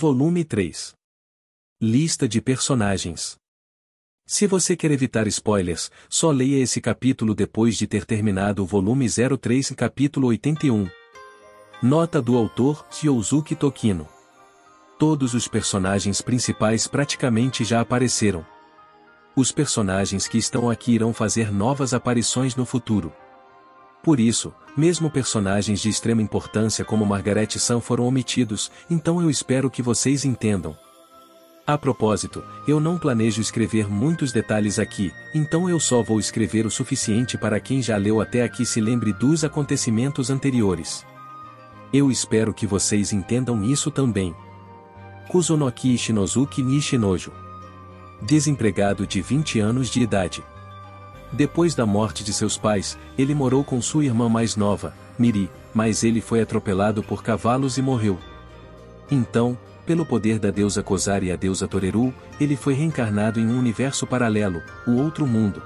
Volume 3. Lista de personagens. Se você quer evitar spoilers, só leia esse capítulo depois de ter terminado o volume 03 capítulo 81. Nota do autor, Ryosuke Tokino. Todos os personagens principais praticamente já apareceram. Os personagens que estão aqui irão fazer novas aparições no futuro. Por isso, mesmo personagens de extrema importância como Margaret Sun foram omitidos, então eu espero que vocês entendam. A propósito, eu não planejo escrever muitos detalhes aqui, então eu só vou escrever o suficiente para quem já leu até aqui se lembre dos acontecimentos anteriores. Eu espero que vocês entendam isso também. Kusunoki Ishinosuke Nishinojo. Desempregado de 20 anos de idade. Depois da morte de seus pais, ele morou com sua irmã mais nova, Miri, mas ele foi atropelado por cavalos e morreu. Então, pelo poder da deusa Kozari e a deusa Toreru, ele foi reencarnado em um universo paralelo, o outro mundo.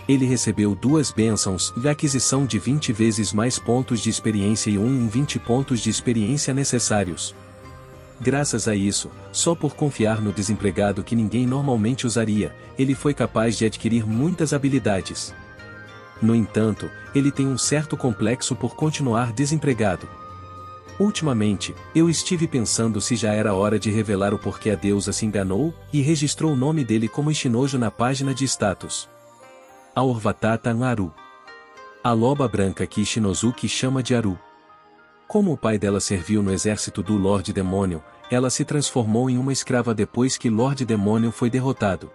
Ele recebeu 2 bênçãos e a aquisição de 20 vezes mais pontos de experiência e 1 em 20 pontos de experiência necessários. Graças a isso, só por confiar no desempregado que ninguém normalmente usaria, ele foi capaz de adquirir muitas habilidades. No entanto, ele tem um certo complexo por continuar desempregado. Ultimamente, eu estive pensando se já era hora de revelar o porquê a deusa se enganou, e registrou o nome dele como Ishinojo na página de status. A Orvatata Aru. A loba branca que Ishinosuke chama de Aru. Como o pai dela serviu no exército do Lorde Demônio, ela se transformou em uma escrava depois que Lorde Demônio foi derrotado.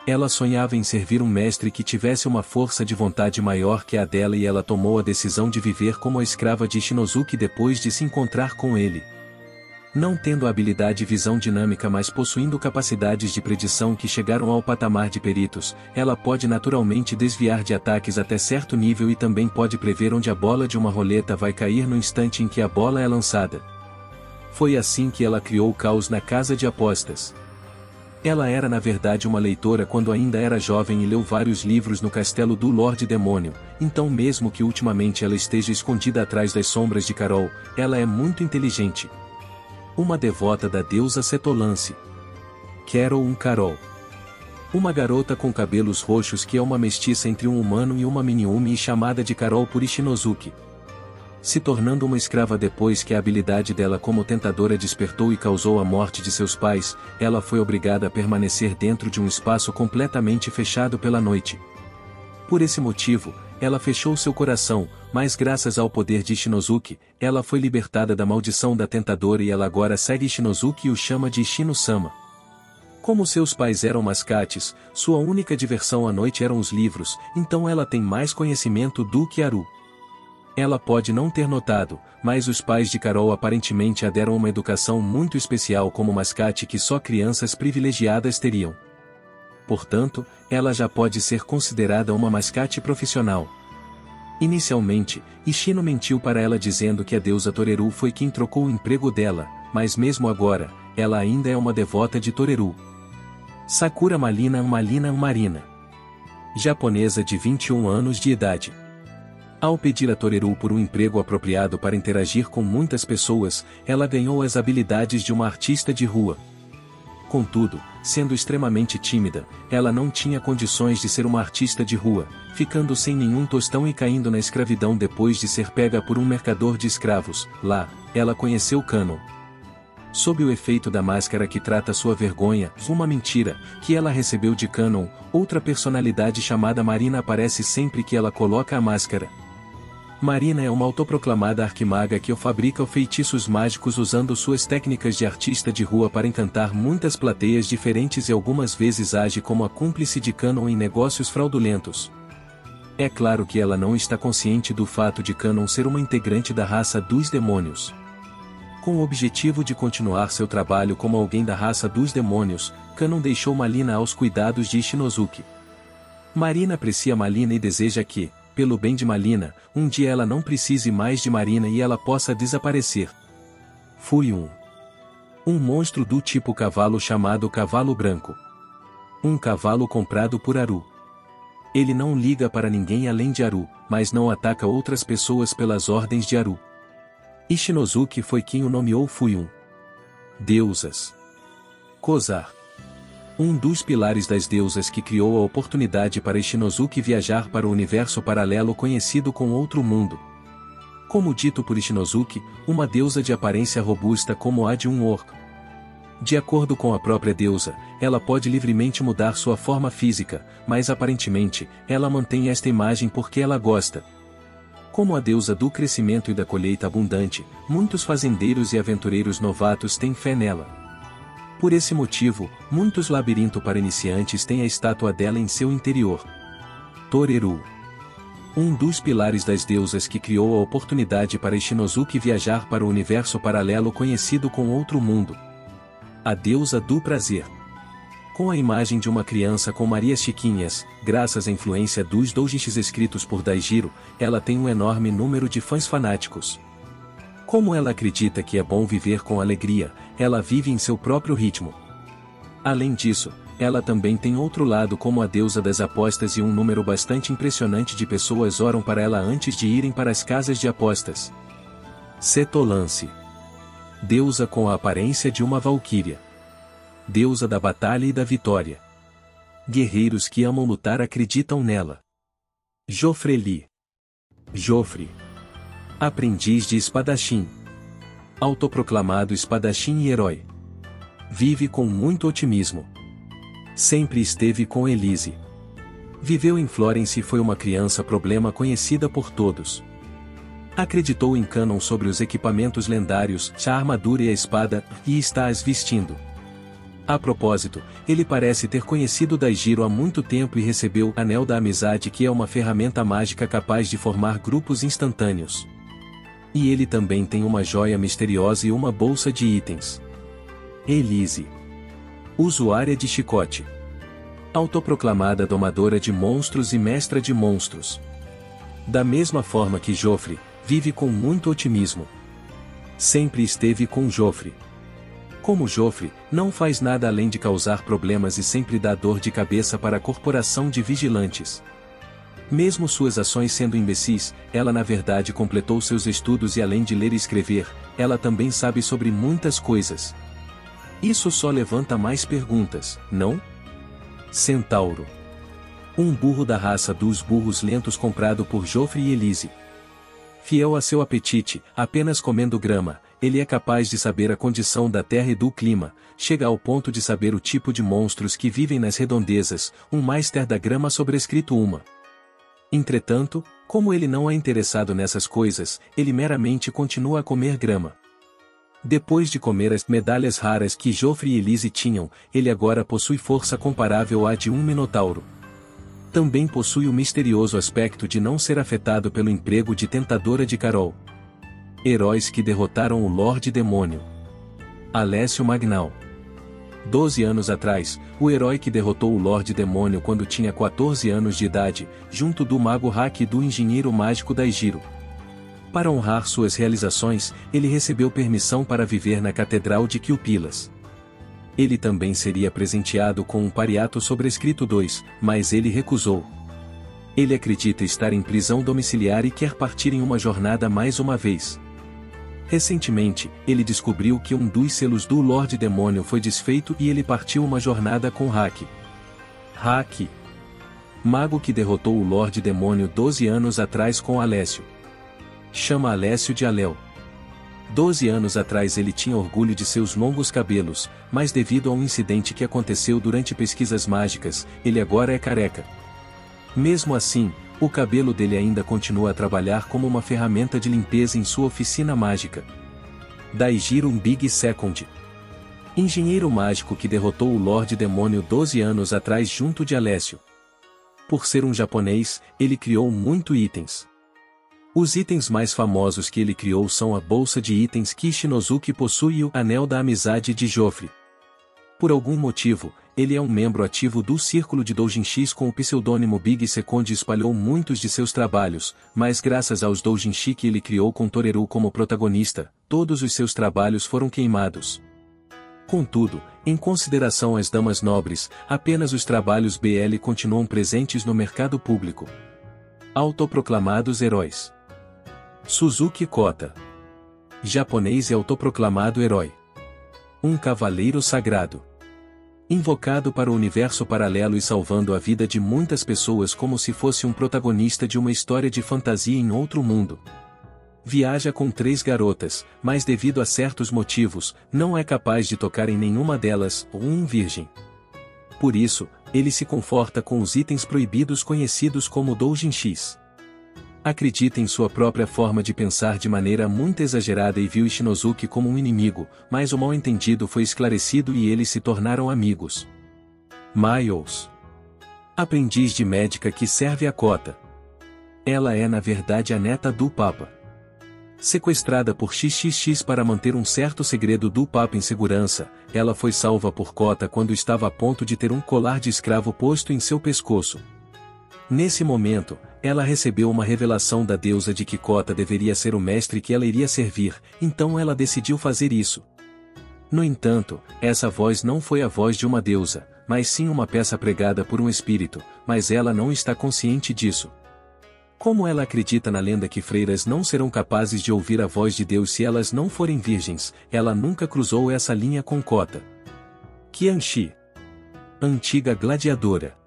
Ela sonhava em servir um mestre que tivesse uma força de vontade maior que a dela e ela tomou a decisão de viver como a escrava de Ishinosuke depois de se encontrar com ele. Não tendo a habilidade visão dinâmica mas possuindo capacidades de predição que chegaram ao patamar de peritos, ela pode naturalmente desviar de ataques até certo nível e também pode prever onde a bola de uma roleta vai cair no instante em que a bola é lançada. Foi assim que ela criou o caos na casa de apostas. Ela era na verdade uma leitora quando ainda era jovem e leu vários livros no castelo do Lorde Demônio, então mesmo que ultimamente ela esteja escondida atrás das sombras de Carol, ela é muito inteligente. Uma devota da deusa Setolance. Carol. Uma garota com cabelos roxos que é uma mestiça entre um humano e uma mini-umi e chamada de Carol por Ishinosuke. Se tornando uma escrava depois que a habilidade dela como tentadora despertou e causou a morte de seus pais, ela foi obrigada a permanecer dentro de um espaço completamente fechado pela noite. Por esse motivo, ela fechou seu coração, mas graças ao poder de Ishinosuke, ela foi libertada da maldição da tentadora e ela agora segue Ishinosuke e o chama de Ishino-sama. Como seus pais eram mascates, sua única diversão à noite eram os livros, então ela tem mais conhecimento do que Aru. Ela pode não ter notado, mas os pais de Carol aparentemente a deram uma educação muito especial como mascate que só crianças privilegiadas teriam. Portanto, ela já pode ser considerada uma mascate profissional. Inicialmente, Ishino mentiu para ela dizendo que a deusa Toreru foi quem trocou o emprego dela, mas mesmo agora, ela ainda é uma devota de Toreru. Sakura Marina. Japonesa de 21 anos de idade. Ao pedir a Toreru por um emprego apropriado para interagir com muitas pessoas, ela ganhou as habilidades de uma artista de rua. Contudo, sendo extremamente tímida, ela não tinha condições de ser uma artista de rua, ficando sem nenhum tostão e caindo na escravidão depois de ser pega por um mercador de escravos. Lá, ela conheceu Kanon. Sob o efeito da máscara que trata sua vergonha, uma mentira, que ela recebeu de Kanon, outra personalidade chamada Marina aparece sempre que ela coloca a máscara. Marina é uma autoproclamada arquimaga que fabrica feitiços mágicos usando suas técnicas de artista de rua para encantar muitas plateias diferentes e algumas vezes age como a cúmplice de Kanon em negócios fraudulentos. É claro que ela não está consciente do fato de Kanon ser uma integrante da raça dos demônios. Com o objetivo de continuar seu trabalho como alguém da raça dos demônios, Kanon deixou Marina aos cuidados de Ishinosuke. Marina aprecia Marina e deseja que, pelo bem de Marina, um dia ela não precise mais de Marina e ela possa desaparecer. Fui um monstro do tipo cavalo chamado Cavalo Branco. Um cavalo comprado por Aru. Ele não liga para ninguém além de Aru, mas não ataca outras pessoas pelas ordens de Aru. Ishinosuke foi quem o nomeou Fuyun. Deusas. Kozar. Um dos pilares das deusas que criou a oportunidade para Ichinosuke viajar para o universo paralelo conhecido como Outro Mundo. Como dito por Ichinosuke, uma deusa de aparência robusta como a de um orc. De acordo com a própria deusa, ela pode livremente mudar sua forma física, mas aparentemente, ela mantém esta imagem porque ela gosta. Como a deusa do crescimento e da colheita abundante, muitos fazendeiros e aventureiros novatos têm fé nela. Por esse motivo, muitos labirintos para iniciantes têm a estátua dela em seu interior. Toreru. Um dos pilares das deusas que criou a oportunidade para Ichinosuke viajar para o universo paralelo conhecido como Outro Mundo. A deusa do prazer. Com a imagem de uma criança com Marias Chiquinhas, graças à influência dos doujinshis escritos por Daijiro, ela tem um enorme número de fãs fanáticos. Como ela acredita que é bom viver com alegria, ela vive em seu próprio ritmo. Além disso, ela também tem outro lado como a deusa das apostas e um número bastante impressionante de pessoas oram para ela antes de irem para as casas de apostas. Setolance. Deusa com a aparência de uma valquíria. Deusa da batalha e da vitória. Guerreiros que amam lutar acreditam nela. Jofreli. Jofre. Aprendiz de espadachim. Autoproclamado espadachim e herói. Vive com muito otimismo. Sempre esteve com Elise. Viveu em Florence e foi uma criança problema conhecida por todos. Acreditou em Canon sobre os equipamentos lendários, a armadura e a espada, e está as vestindo. A propósito, ele parece ter conhecido Daijiro há muito tempo e recebeu o Anel da Amizade, que é uma ferramenta mágica capaz de formar grupos instantâneos. E ele também tem uma joia misteriosa e uma bolsa de itens. Elise. Usuária de chicote. Autoproclamada domadora de monstros e mestra de monstros. Da mesma forma que Joffre, vive com muito otimismo. Sempre esteve com Joffre. Como Joffre, não faz nada além de causar problemas e sempre dá dor de cabeça para a corporação de vigilantes. Mesmo suas ações sendo imbecis, ela na verdade completou seus estudos e além de ler e escrever, ela também sabe sobre muitas coisas. Isso só levanta mais perguntas, não? Centauro. Um burro da raça dos burros lentos comprado por Joffre e Elise. Fiel a seu apetite, apenas comendo grama, ele é capaz de saber a condição da terra e do clima, chega ao ponto de saber o tipo de monstros que vivem nas redondezas, um Meister da grama sobrescrito uma. Entretanto, como ele não é interessado nessas coisas, ele meramente continua a comer grama. Depois de comer as medalhas raras que Joffre e Elise tinham, ele agora possui força comparável à de um minotauro. Também possui o misterioso aspecto de não ser afetado pelo emprego de tentadora de Carol. Heróis que derrotaram o Lorde Demônio. Alessio Magnal. 12 anos atrás, o herói que derrotou o Lorde Demônio quando tinha 14 anos de idade, junto do Mago Haki e do Engenheiro Mágico Daijiro. Para honrar suas realizações, ele recebeu permissão para viver na Catedral de Quilpilas. Ele também seria presenteado com um Pariato sobrescrito 2, mas ele recusou. Ele acredita estar em prisão domiciliar e quer partir em uma jornada mais uma vez. Recentemente, ele descobriu que um dos selos do Lorde Demônio foi desfeito e ele partiu uma jornada com Haki. Haki. Mago que derrotou o Lorde Demônio 12 anos atrás com Alessio. Chama Alessio de Alel. 12 anos atrás ele tinha orgulho de seus longos cabelos, mas devido a um incidente que aconteceu durante pesquisas mágicas, ele agora é careca. Mesmo assim, o cabelo dele ainda continua a trabalhar como uma ferramenta de limpeza em sua oficina mágica. Daijiro Big Second. Engenheiro mágico que derrotou o Lorde Demônio 12 anos atrás junto de Alessio. Por ser um japonês, ele criou muitos itens. Os itens mais famosos que ele criou são a bolsa de itens que Ichinosuke possui e o Anel da Amizade de Joffre. Por algum motivo, ele é um membro ativo do Círculo de Doujinshis com o pseudônimo Big Second e espalhou muitos de seus trabalhos, mas graças aos doujinshi que ele criou com Toreru como protagonista, todos os seus trabalhos foram queimados. Contudo, em consideração às damas nobres, apenas os trabalhos BL continuam presentes no mercado público. Autoproclamados heróis. Suzuki Kota. Japonês e autoproclamado herói. Um cavaleiro sagrado. Invocado para o universo paralelo e salvando a vida de muitas pessoas como se fosse um protagonista de uma história de fantasia em outro mundo. Viaja com 3 garotas, mas devido a certos motivos, não é capaz de tocar em nenhuma delas, ou um virgem. Por isso, ele se conforta com os itens proibidos conhecidos como doujinshis. Acredita em sua própria forma de pensar de maneira muito exagerada e viu Ishinosuke como um inimigo, mas o mal-entendido foi esclarecido e eles se tornaram amigos. Miles. Aprendiz de médica que serve a Kota. Ela é na verdade a neta do Papa. Sequestrada por XXX para manter um certo segredo do Papa em segurança, ela foi salva por Kota quando estava a ponto de ter um colar de escravo posto em seu pescoço. Nesse momento, ela recebeu uma revelação da deusa de que Kota deveria ser o mestre que ela iria servir, então ela decidiu fazer isso. No entanto, essa voz não foi a voz de uma deusa, mas sim uma peça pregada por um espírito, mas ela não está consciente disso. Como ela acredita na lenda que freiras não serão capazes de ouvir a voz de Deus se elas não forem virgens, ela nunca cruzou essa linha com Kota. Qianxi. Antiga gladiadora.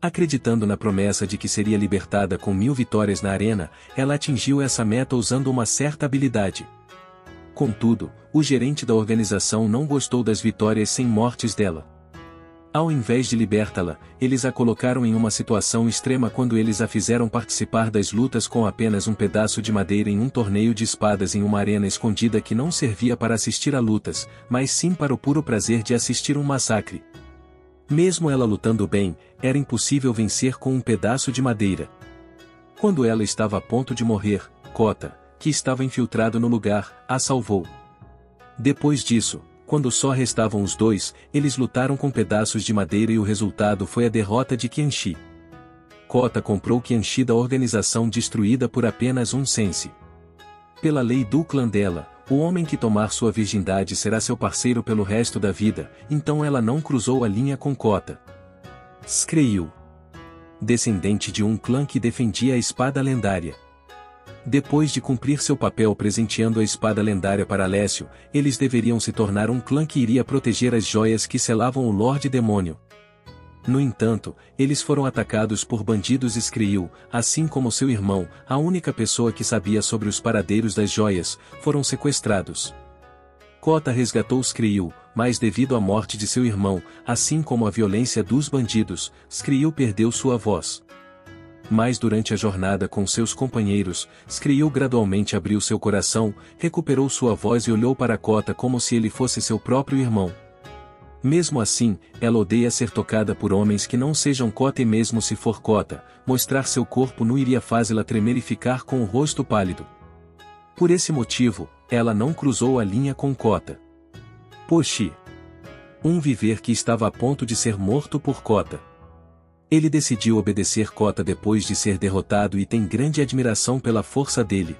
Acreditando na promessa de que seria libertada com 1000 vitórias na arena, ela atingiu essa meta usando uma certa habilidade. Contudo, o gerente da organização não gostou das vitórias sem mortes dela. Ao invés de libertá-la, eles a colocaram em uma situação extrema quando eles a fizeram participar das lutas com apenas um pedaço de madeira em um torneio de espadas em uma arena escondida que não servia para assistir a lutas, mas sim para o puro prazer de assistir um massacre. Mesmo ela lutando bem, era impossível vencer com um pedaço de madeira. Quando ela estava a ponto de morrer, Kota, que estava infiltrado no lugar, a salvou. Depois disso, quando só restavam os dois, eles lutaram com pedaços de madeira e o resultado foi a derrota de Qianxi. Kota comprou Qianxi da organização destruída por apenas um sense. Pela lei do clã dela, o homem que tomar sua virgindade será seu parceiro pelo resto da vida, então ela não cruzou a linha com Kota. Screil. Descendente de um clã que defendia a espada lendária. Depois de cumprir seu papel presenteando a espada lendária para Alessio, eles deveriam se tornar um clã que iria proteger as joias que selavam o Lorde Demônio. No entanto, eles foram atacados por bandidos Screil, assim como seu irmão, a única pessoa que sabia sobre os paradeiros das joias, foram sequestrados. Kota resgatou Screil, mas devido à morte de seu irmão, assim como a violência dos bandidos, Screil perdeu sua voz. Mas durante a jornada com seus companheiros, Screil gradualmente abriu seu coração, recuperou sua voz e olhou para Kota como se ele fosse seu próprio irmão. Mesmo assim, ela odeia ser tocada por homens que não sejam Kota e mesmo se for Kota, mostrar seu corpo nu iria fazê-la tremer e ficar com o rosto pálido. Por esse motivo, ela não cruzou a linha com Kota. Pochi. Um viver que estava a ponto de ser morto por Kota. Ele decidiu obedecer Kota depois de ser derrotado e tem grande admiração pela força dele.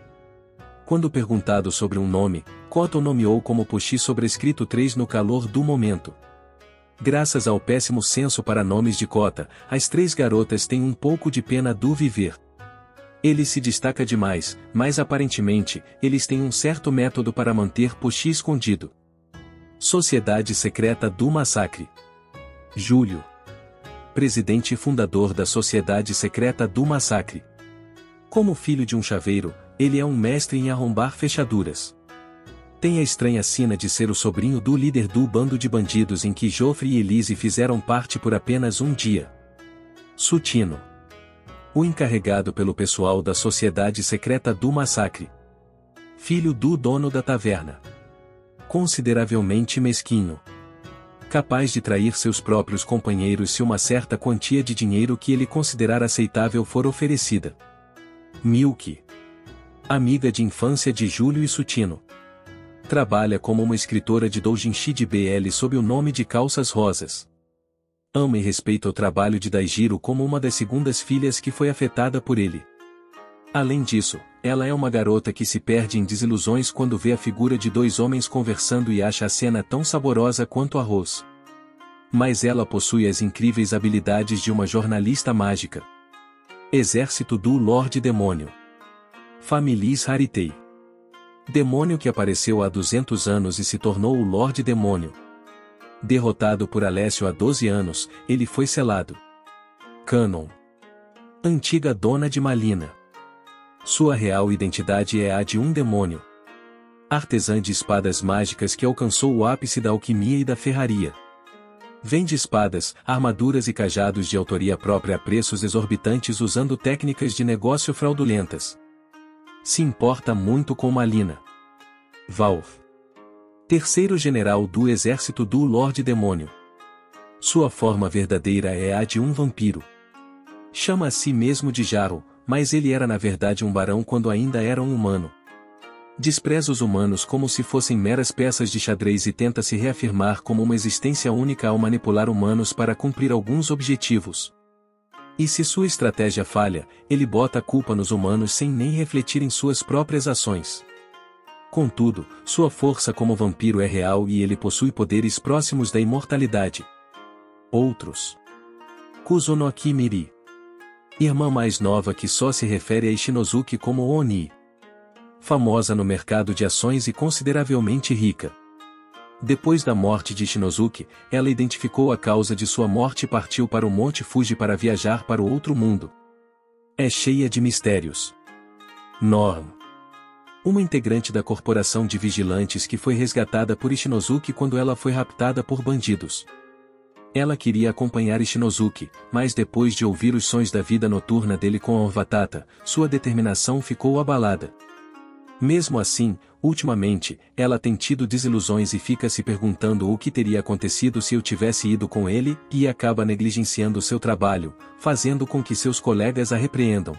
Quando perguntado sobre um nome, Kota o nomeou como Pochi sobrescrito 3 no calor do momento. Graças ao péssimo senso para nomes de Kota, as 3 garotas têm um pouco de pena do viver. Ele se destaca demais, mas aparentemente, eles têm um certo método para manter Pochi escondido. Sociedade Secreta do Massacre. Júlio. Presidente e fundador da Sociedade Secreta do Massacre. Como filho de um chaveiro, ele é um mestre em arrombar fechaduras. Tem a estranha sina de ser o sobrinho do líder do bando de bandidos em que Joffrey e Elise fizeram parte por apenas um dia. Sutino. O encarregado pelo pessoal da Sociedade Secreta do Massacre. Filho do dono da taverna. Consideravelmente mesquinho. Capaz de trair seus próprios companheiros se uma certa quantia de dinheiro que ele considerar aceitável for oferecida. Milky. Amiga de infância de Júlio e Sutino. Trabalha como uma escritora de doujinshi de BL sob o nome de Calças Rosas. Ama e respeita o trabalho de Daijiro como uma das segundas filhas que foi afetada por ele. Além disso, ela é uma garota que se perde em desilusões quando vê a figura de 2 homens conversando e acha a cena tão saborosa quanto arroz. Mas ela possui as incríveis habilidades de uma jornalista mágica. Exército do Lorde Demônio. Families Haritei. Demônio que apareceu há 200 anos e se tornou o Lorde Demônio. Derrotado por Alessio há 12 anos, ele foi selado. Cânon. Antiga dona de Malina. Sua real identidade é a de um demônio. Artesã de espadas mágicas que alcançou o ápice da alquimia e da ferraria. Vende espadas, armaduras e cajados de autoria própria a preços exorbitantes usando técnicas de negócio fraudulentas. Se importa muito com Malina. Valve. Terceiro general do exército do Lorde Demônio. Sua forma verdadeira é a de um vampiro. Chama a si mesmo de Jarl, mas ele era na verdade um barão quando ainda era um humano. Despreza os humanos como se fossem meras peças de xadrez e tenta se reafirmar como uma existência única ao manipular humanos para cumprir alguns objetivos. E se sua estratégia falha, ele bota a culpa nos humanos sem nem refletir em suas próprias ações. Contudo, sua força como vampiro é real e ele possui poderes próximos da imortalidade. Outros. Kuzunoki Miri. Irmã mais nova que só se refere a Ishinosuke como Oni. Famosa no mercado de ações e consideravelmente rica. Depois da morte de Ishinosuke, ela identificou a causa de sua morte e partiu para o Monte Fuji para viajar para o outro mundo. É cheia de mistérios. Norm. Uma integrante da corporação de vigilantes que foi resgatada por Ishinosuke quando ela foi raptada por bandidos. Ela queria acompanhar Ishinosuke, mas depois de ouvir os sons da vida noturna dele com a Orvatata, sua determinação ficou abalada. Mesmo assim, ultimamente, ela tem tido desilusões e fica se perguntando o que teria acontecido se eu tivesse ido com ele, e acaba negligenciando seu trabalho, fazendo com que seus colegas a repreendam.